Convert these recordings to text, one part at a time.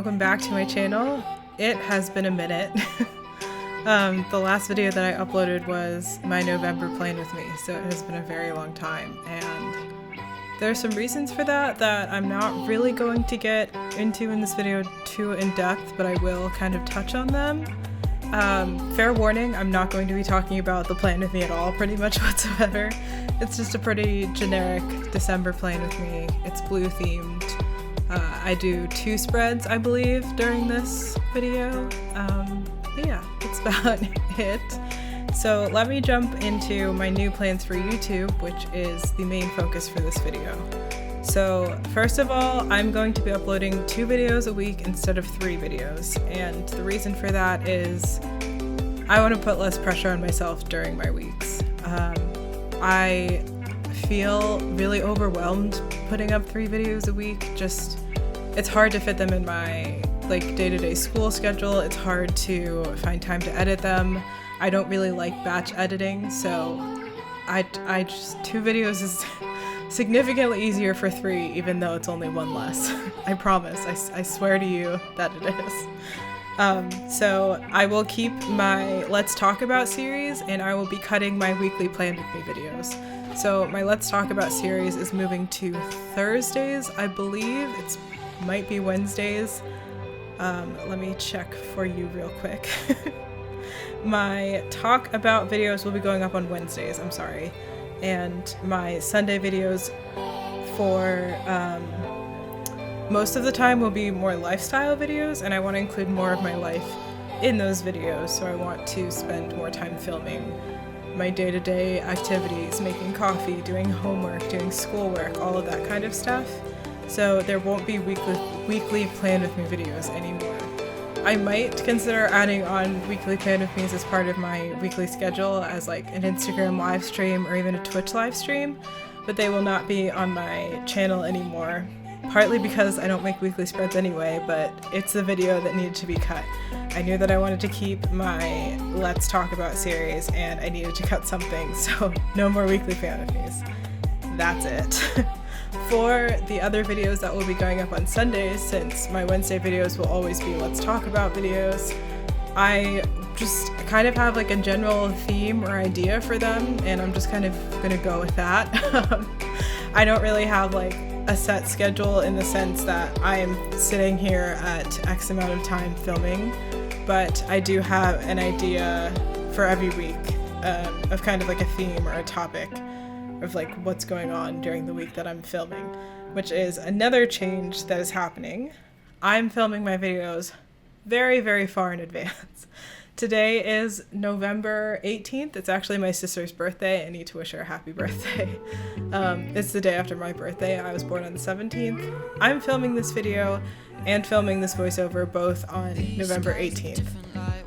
welcome back to my channel. It has been a minute. The last video that I uploaded was my November plan with me, so it has been a very long time, and there are some reasons for that I'm not really going to get into in this video too in depth, but I will kind of touch on them. Fair warning, I'm not going to be talking about the plan with me at all pretty much whatsoever. It's just a pretty generic December plan with me. It's blue themed. I do 2 spreads, I believe, during this video. But yeah, that's about it. So let me jump into my new plans for YouTube, which is the main focus for this video. So first of all, I'm going to be uploading 2 videos a week instead of 3 videos, and the reason for that is I want to put less pressure on myself during my weeks. I feel really overwhelmed putting up 3 videos a week. It's hard to fit them in my day-to-day school schedule. It's hard to find time to edit them. I don't really like batch editing, so I just 2 videos is significantly easier for 3, even though it's only 1 less. I promise. I swear to you that it is. So I will keep my Let's Talk About series, and I will be cutting my weekly Plan With Me videos. So my Let's Talk About series is moving to Thursdays, I believe. It might be Wednesdays. Let me check for you real quick. My Talk About videos will be going up on Wednesdays, I'm sorry. And my Sunday videos for most of the time will be more lifestyle videos, and I want to include more of my life in those videos, so I want to spend more time filming my day-to-day activities, making coffee, doing homework, doing schoolwork, all of that kind of stuff. So there won't be weekly Plan With Me videos anymore. I might consider adding on weekly Plan With Me as part of my weekly schedule as like an Instagram live stream or even a Twitch live stream, but they will not be on my channel anymore. Partly because I don't make weekly spreads anyway, but it's the video that needed to be cut. I knew that I wanted to keep my Let's Talk About series, and I needed to cut something, so no more weekly Plan With Me's. That's it. For the other videos that will be going up on Sundays, since my Wednesday videos will always be Let's Talk About videos, I just kind of have like a general theme or idea for them, and I'm just kind of gonna go with that. I don't really have like a set schedule in the sense that I am sitting here at X amount of time filming, but I do have an idea for every week of kind of like a theme or a topic of like what's going on during the week that I'm filming, which is another change that is happening. I'm filming my videos very, very far in advance. Today is November 18th. It's actually my sister's birthday. I need to wish her a happy birthday. It's the day after my birthday. I was born on the 17th. I'm filming this video and filming this voiceover both on November 18th.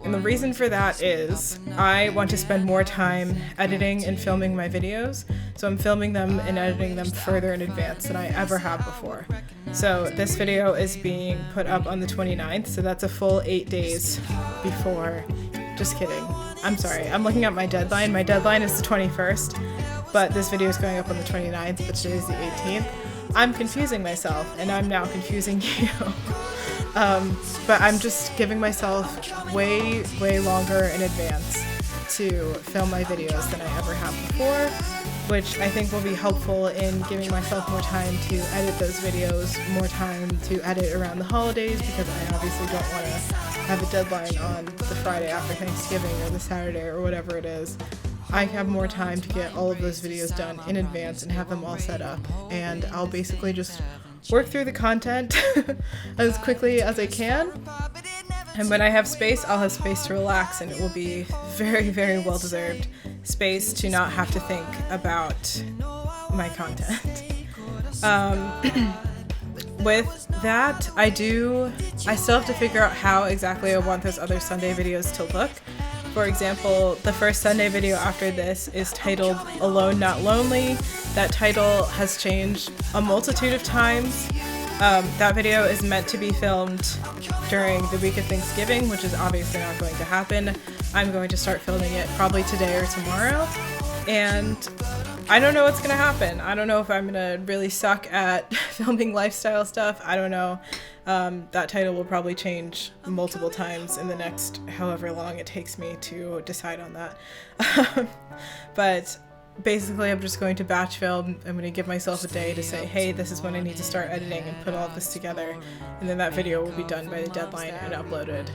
And the reason for that is I want to spend more time editing and filming my videos, so I'm filming them and editing them further in advance than I ever have before. So this video is being put up on the 29th, so that's a full 8 days before. Just kidding. I'm sorry. I'm looking at my deadline. My deadline is the 21st, but this video is going up on the 29th, but today is the 18th. I'm confusing myself, and I'm now confusing you. But I'm just giving myself way, way longer in advance to film my videos than I ever have before, which I think will be helpful in giving myself more time to edit those videos, more time to edit around the holidays, because I obviously don't want to have a deadline on the Friday after Thanksgiving or the Saturday or whatever it is. I have more time to get all of those videos done in advance and have them all set up, and I'll basically just work through the content as quickly as I can, and when I have space, I'll have space to relax, and it will be very, very well-deserved space to not have to think about my content. With that, I still have to figure out how exactly I want those other Sunday videos to look. For example, the first Sunday video after this is titled Alone Not Lonely. That title has changed a multitude of times. That video is meant to be filmed during the week of Thanksgiving, which is obviously not going to happen. I'm going to start filming it probably today or tomorrow, and I don't know what's gonna happen. I don't know if I'm gonna really suck at filming lifestyle stuff. I don't know. That title will probably change multiple times in the next however long it takes me to decide on that. But basically, I'm just going to batch film. I'm going to give myself a day to say, hey, this is when I need to start editing and put all this together. And then that video will be done by the deadline and uploaded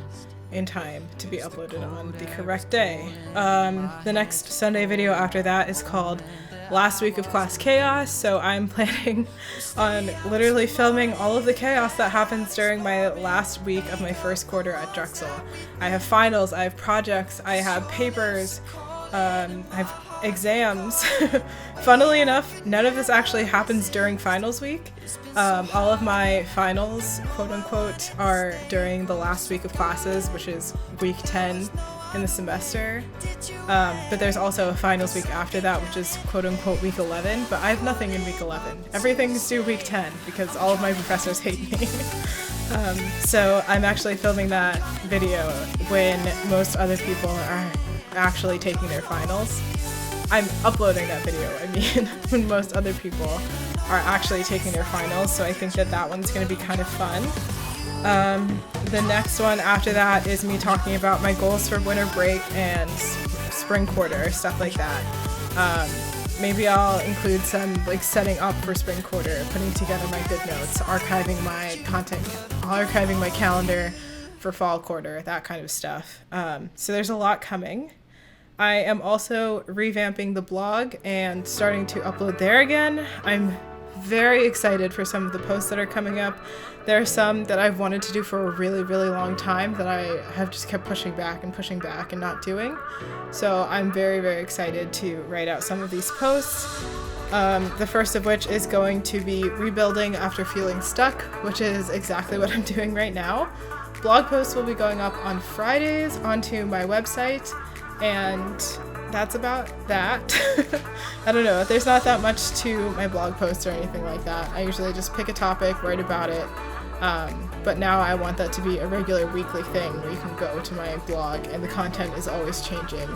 in time to be uploaded on the correct day. The next Sunday video after that is called Last Week of Class Chaos, so I'm planning on literally filming all of the chaos that happens during my last week of my first quarter at Drexel. I have finals, I have projects, I have papers, I have exams. Funnily enough, none of this actually happens during finals week. All of my finals, quote unquote, are during the last week of classes, which is week 10 in the semester. But there's also a finals week after that, which is quote unquote week 11, but I have nothing in week 11. Everything's due week 10 because all of my professors hate me. So I'm actually filming that video when most other people are actually taking their finals. I'm uploading that video, I mean, when most other people are actually taking their finals, so I think that that one's going to be kind of fun. The next one after that is me talking about my goals for winter break and spring quarter, stuff like that. Maybe I'll include some like setting up for spring quarter, putting together my good notes, archiving my content, archiving my calendar for fall quarter, that kind of stuff. So there's a lot coming. I am also revamping the blog and starting to upload there again. I'm very excited for some of the posts that are coming up. There are some that I've wanted to do for a really, really long time that I have just kept pushing back and not doing. So I'm very, very excited to write out some of these posts. The first of which is going to be rebuilding after feeling stuck, which is exactly what I'm doing right now. Blog posts will be going up on Fridays onto my website, and that's about that. I don't know, there's not that much to my blog posts or anything like that. I usually just pick a topic, write about it, but now I want that to be a regular weekly thing where you can go to my blog and the content is always changing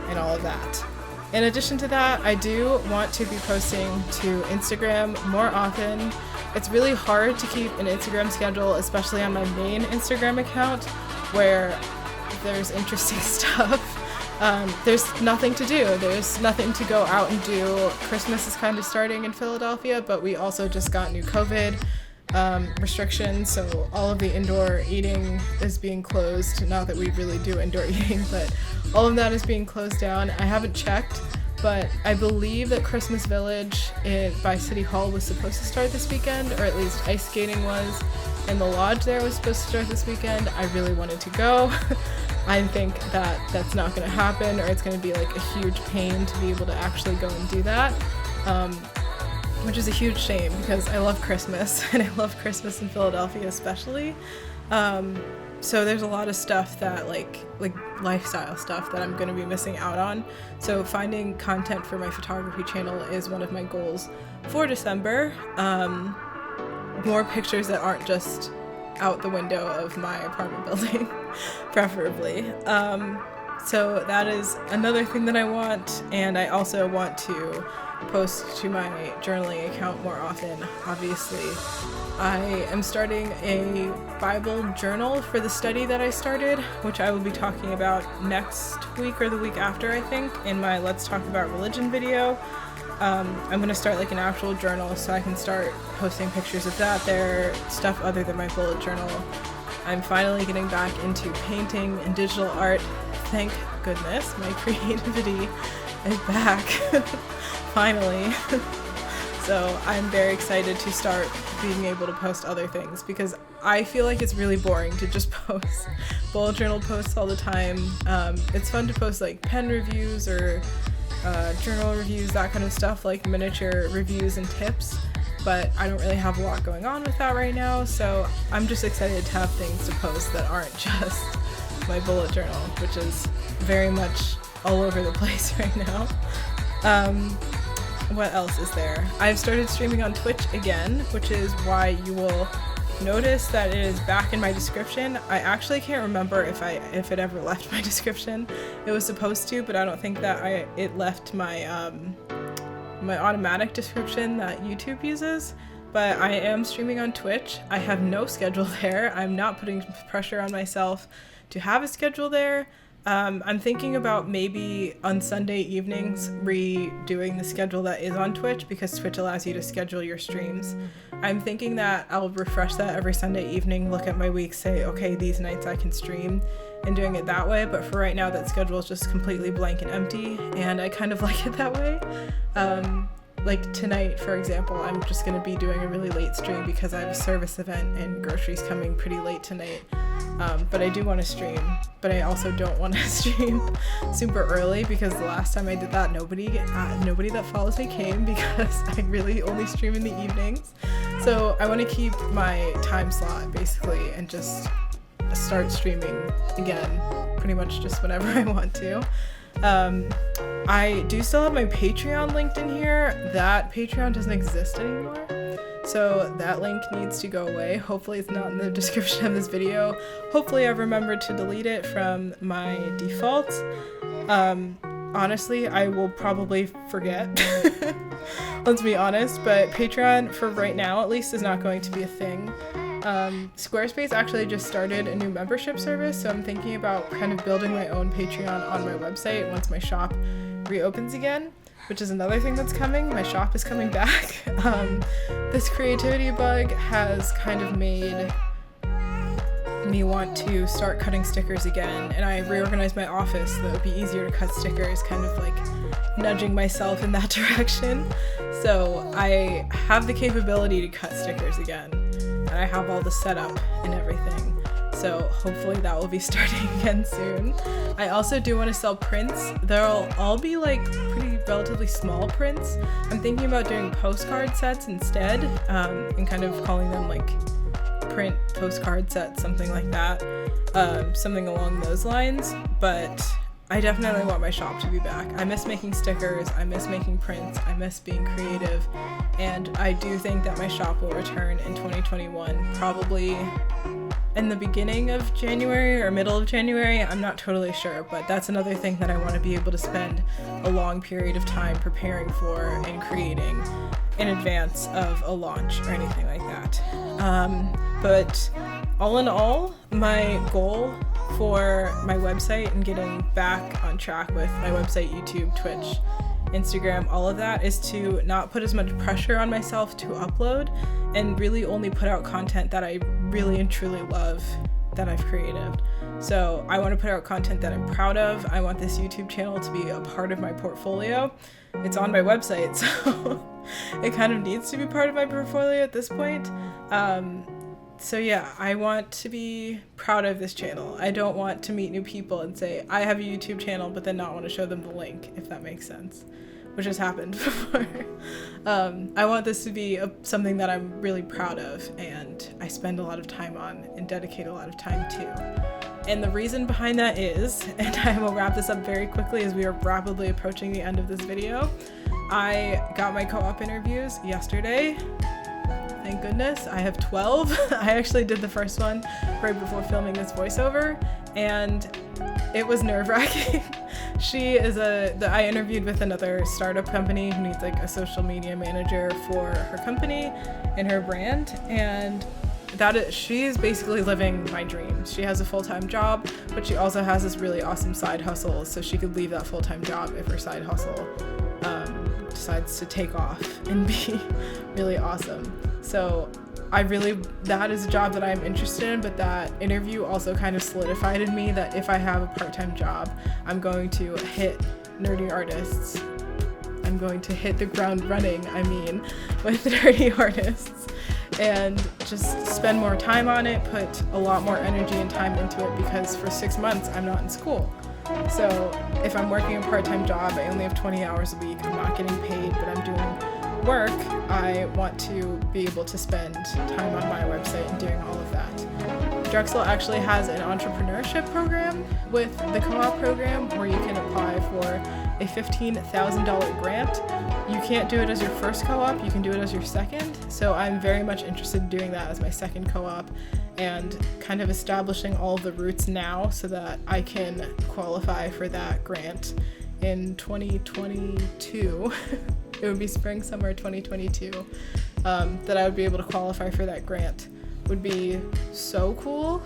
and all of that. In addition to that, I do want to be posting to Instagram more often. It's really hard to keep an Instagram schedule, especially on my main Instagram account where there's interesting stuff. There's nothing to do. There's nothing to go out and do. Christmas is kind of starting in Philadelphia, but we also just got new COVID restrictions, so all of the indoor eating is being closed. Not that we really do indoor eating, but all of that is being closed down. I haven't checked, but I believe that Christmas Village by City Hall was supposed to start this weekend, or at least ice skating was, and the lodge there was supposed to start this weekend. I really wanted to go. I think that that's not going to happen, or it's going to be like a huge pain to be able to actually go and do that, which is a huge shame because I love Christmas and I love Christmas in Philadelphia especially. So there's a lot of stuff that like lifestyle stuff that I'm going to be missing out on. So finding content for my photography channel is one of my goals for December. More pictures that aren't just out the window of my apartment building, preferably. So that is another thing that I want, and I also want to post to my journaling account more often, obviously. I am starting a Bible journal for the study that I started, which I will be talking about next week or the week after, I think, in my Let's Talk About Religion video. I'm going to start like an actual journal so I can start posting pictures of that there, stuff other than my bullet journal. I'm finally getting back into painting and digital art. Thank goodness, my creativity is back, finally. So I'm very excited to start being able to post other things because I feel like it's really boring to just post bullet journal posts all the time. It's fun to post like pen reviews or journal reviews, that kind of stuff, like miniature reviews and tips, but I don't really have a lot going on with that right now, so I'm just excited to have things to post that aren't just my bullet journal, which is very much all over the place right now. What else is there? I've started streaming on Twitch again, which is why you will notice that it is back in my description. I actually can't remember if it ever left my description. It was supposed to, but I don't think that it left my my automatic description that YouTube uses. but I am streaming on Twitch. I have no schedule there. I'm not putting pressure on myself to have a schedule there. I'm thinking about maybe on Sunday evenings redoing the schedule that is on Twitch, because Twitch allows you to schedule your streams. I'm thinking that I'll refresh that every Sunday evening, look at my week, say, okay, these nights I can stream, and doing it that way. But for right now, that schedule is just completely blank and empty, and I kind of like it that way. Like tonight, for example, I'm just going to be doing a really late stream because I have a service event and groceries coming pretty late tonight. But I do want to stream, but I also don't want to stream super early, because the last time I did that, nobody that follows me came, because I really only stream in the evenings. So I want to keep my time slot basically and just start streaming again pretty much just whenever I want to. I do still have my Patreon linked in here. That Patreon doesn't exist anymore, so that link needs to go away. Hopefully it's not in the description of this video. Hopefully I've remembered to delete it from my defaults. Honestly, I will probably forget. Let's be honest, but Patreon, for right now at least, is not going to be a thing. Squarespace actually just started a new membership service, so I'm thinking about kind of building my own Patreon on my website once my shop reopens again, which is another thing that's coming. My shop is coming back. This creativity bug has kind of made me want to start cutting stickers again, and I reorganized my office so that it would be easier to cut stickers, kind of like nudging myself in that direction. So I have the capability to cut stickers again, and I have all the setup and everything. So hopefully that will be starting again soon. I also do want to sell prints. They'll all be like pretty relatively small prints. I'm thinking about doing postcard sets instead, and kind of calling them like print postcard sets, something like that, something along those lines. But I definitely want my shop to be back. I miss making stickers, I miss making prints, I miss being creative, and I do think that my shop will return in 2021, probably in the beginning of January or middle of January. I'm not totally sure, but that's another thing that I want to be able to spend a long period of time preparing for and creating in advance of a launch or anything like that. But all in all, my goal for my website and getting back on track with my website, YouTube, Twitch, Instagram, all of that, is to not put as much pressure on myself to upload and really only put out content that I really and truly love that I've created. So I want to put out content that I'm proud of. I want this YouTube channel to be a part of my portfolio. It's on my website, so it kind of needs to be part of my portfolio at this point. So yeah, I want to be proud of this channel. I don't want to meet new people and say, I have a YouTube channel, but then not want to show them the link, if that makes sense, which has happened before. I want this to be something that I'm really proud of and I spend a lot of time on and dedicate a lot of time to. And the reason behind that is, and I will wrap this up very quickly as we are rapidly approaching the end of this video, I got my co-op interviews yesterday. Thank goodness. I have 12. I actually did the first one right before filming this voiceover, and it was nerve-wracking. I interviewed with another startup company who needs like a social media manager for her company and her brand, and she is basically living my dreams. She has a full-time job, but she also has this really awesome side hustle, so she could leave that full-time job if her side hustle decides to take off and be really awesome. So that is a job that I'm interested in, but that interview also kind of solidified in me that if I have a part-time job, I'm going to hit Nerdy Artists. I'm going to hit the ground running, with Nerdy Artists, and just spend more time on it, put a lot more energy and time into it, because for 6 months I'm not in school. So if I'm working a part-time job, I only have 20 hours a week, I'm not getting paid, but I'm doing work. I want to be able to spend time on my website and doing all of that. Drexel actually has an entrepreneurship program with the co-op program where you can apply for a $15,000 grant. You can't do it as your first co-op, you can do it as your second. So I'm very much interested in doing that as my second co-op and kind of establishing all of the roots now so that I can qualify for that grant in 2022. It would be spring, summer 2022. that I would be able to qualify for that grant would be so cool.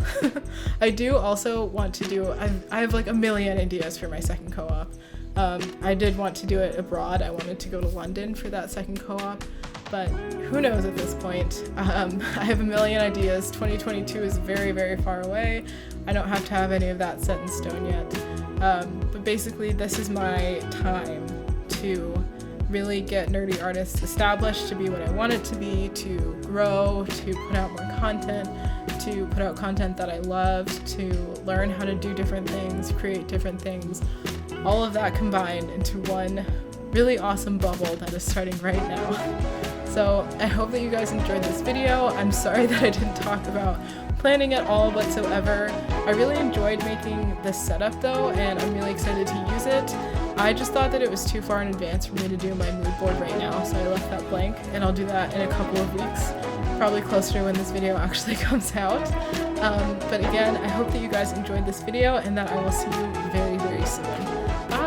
I do also want to do, I have like a million ideas for my second co-op. I did want to do it abroad. I wanted to go to London for that second co-op, but who knows at this point. I have a million ideas. 2022 is very, very far away. I don't have to have any of that set in stone yet. But basically this is my time to really get Nerdy Artists established to be what I want it to be, to grow, to put out more content, to put out content that I love, to learn how to do different things, create different things, all of that combined into one really awesome bubble that is starting right now. So I hope that you guys enjoyed this video. I'm sorry that I didn't talk about planning at all whatsoever. I really enjoyed making this setup though, and I'm really excited to use it. I just thought that it was too far in advance for me to do my mood board right now, so I left that blank, and I'll do that in a couple of weeks, probably closer to when this video actually comes out. But again, I hope that you guys enjoyed this video and that I will see you very, very soon. Bye!